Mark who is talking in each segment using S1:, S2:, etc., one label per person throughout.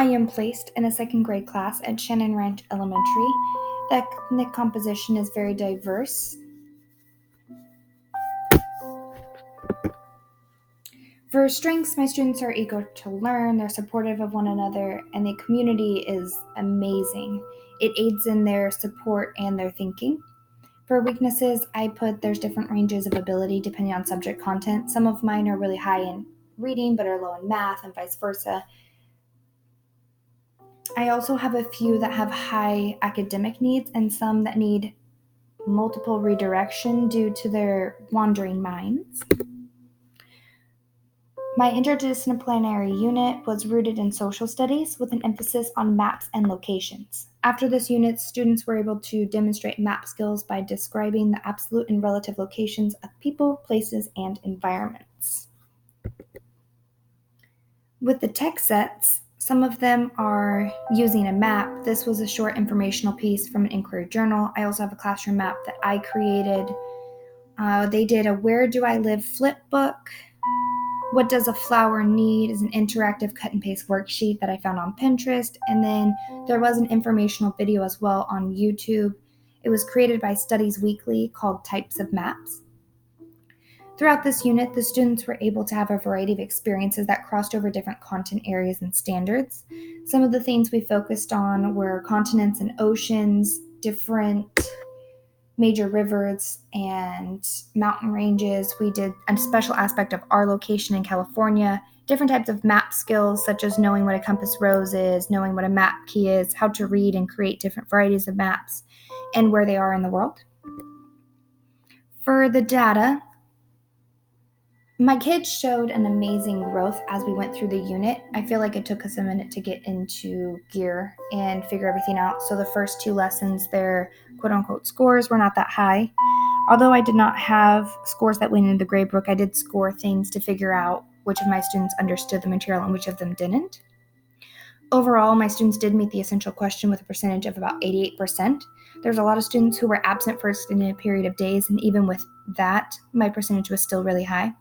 S1: I am placed in a second grade class at Shannon Ranch Elementary. The ethnic composition is very diverse. For strengths, my students are eager to learn, they're supportive of one another, and the community is amazing. It aids in their support and their thinking. For weaknesses, I put there's different ranges of ability depending on subject content. Some of mine are really high in reading but are low in math, and vice versa. I also have a few that have high academic needs and some that need multiple redirection due to their wandering minds. My interdisciplinary unit was rooted in social studies with an emphasis on maps and locations. After this unit, students were able to demonstrate map skills by describing the absolute and relative locations of people, places, and environments. With the tech sets, some of them are using a map. This was a short informational piece from an inquiry journal. I also have a classroom map that I created. They did a Where Do I Live flip book. What Does a Flower Need is an interactive cut and paste worksheet that I found on Pinterest. And then there was an informational video as well on YouTube. It was created by Studies Weekly called Types of Maps. Throughout this unit, the students were able to have a variety of experiences that crossed over different content areas and standards. Some of the things we focused on were continents and oceans, different major rivers and mountain ranges. We did a special aspect of our location in California, different types of map skills, such as knowing what a compass rose is, knowing what a map key is, how to read and create different varieties of maps, and where they are in the world. For the data, my kids showed an amazing growth as we went through the unit. I feel like it took us a minute to get into gear and figure everything out. So the first two lessons, their quote-unquote scores were not that high. Although I did not have scores that went into the grade book, I did score things to figure out which of my students understood the material and which of them didn't. Overall, my students did meet the essential question with a percentage of about 88%. There's a lot of students who were absent for an extended period of days, and even with that, my percentage was still really high.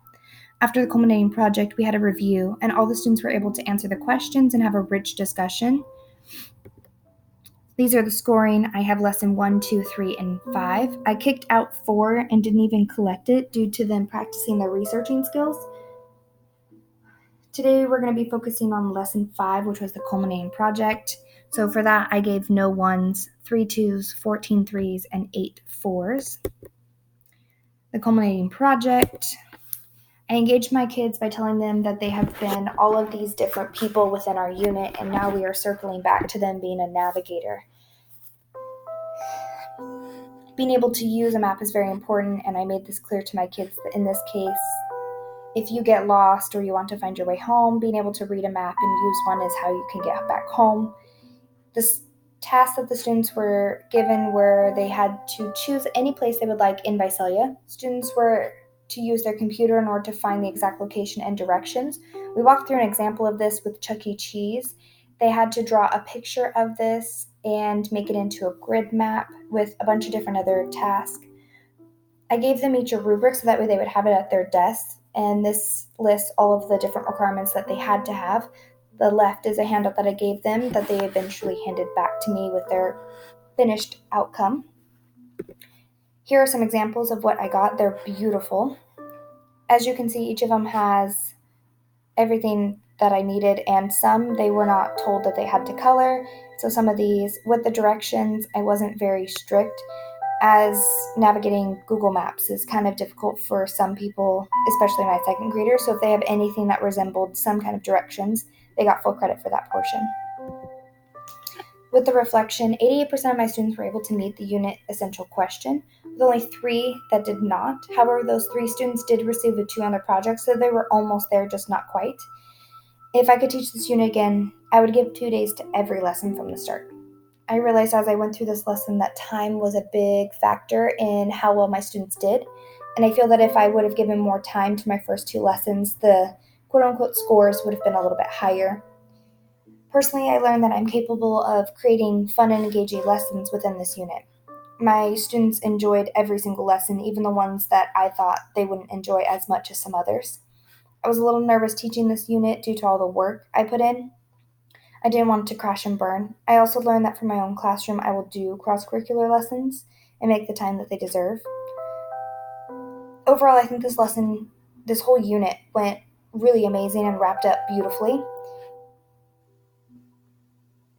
S1: After the culminating project, we had a review, and all the students were able to answer the questions and have a rich discussion. These are the scoring. I have lesson 1, 2, 3, and 5. I kicked out 4 and didn't even collect it due to them practicing their researching skills. Today, we're going to be focusing on lesson 5, which was the culminating project. So for that, I gave no 1s, 3 2s, 14 3s, and 8 4s. The culminating project. I engaged my kids by telling them that they have been all of these different people within our unit, and now we are circling back to them being a navigator. Being able to use a map is very important, and I made this clear to my kids that in this case, if you get lost or you want to find your way home, being able to read a map and use one is how you can get back home. This task that the students were given where they had to choose any place they would like in Visalia. Students were to use their computer in order to find the exact location and directions. We walked through an example of this with Chuck E. Cheese. They had to draw a picture of this and make it into a grid map with a bunch of different other tasks. I gave them each a rubric so that way they would have it at their desk, and this lists all of the different requirements that they had to have. The left is a handout that I gave them that they eventually handed back to me with their finished outcome. Here are some examples of what I got. They're beautiful. As you can see, each of them has everything that I needed, and some they were not told that they had to color. So some of these, with the directions, I wasn't very strict, as navigating Google Maps is kind of difficult for some people, especially my second graders. So if they have anything that resembled some kind of directions, they got full credit for that portion. With the reflection, 88% of my students were able to meet the unit essential question, with only 3 that did not. However, those 3 students did receive a 2 on their project, so they were almost there, just not quite. If I could teach this unit again, I would give 2 days to every lesson from the start. I realized as I went through this lesson that time was a big factor in how well my students did, and I feel that if I would have given more time to my first 2 lessons, the quote-unquote scores would have been a little bit higher. Personally, I learned that I'm capable of creating fun and engaging lessons within this unit. My students enjoyed every single lesson, even the ones that I thought they wouldn't enjoy as much as some others. I was a little nervous teaching this unit due to all the work I put in. I didn't want it to crash and burn. I also learned that for my own classroom, I will do cross-curricular lessons and make the time that they deserve. Overall, I think this whole unit went really amazing and wrapped up beautifully.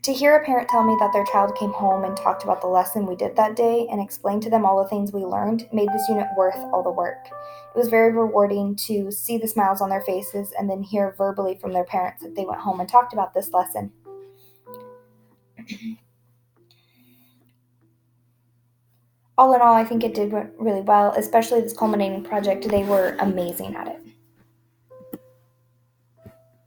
S1: To hear a parent tell me that their child came home and talked about the lesson we did that day and explained to them all the things we learned made this unit worth all the work. It was very rewarding to see the smiles on their faces and then hear verbally from their parents that they went home and talked about this lesson. All in all, I think it did really well, especially this culminating project. They were amazing at it.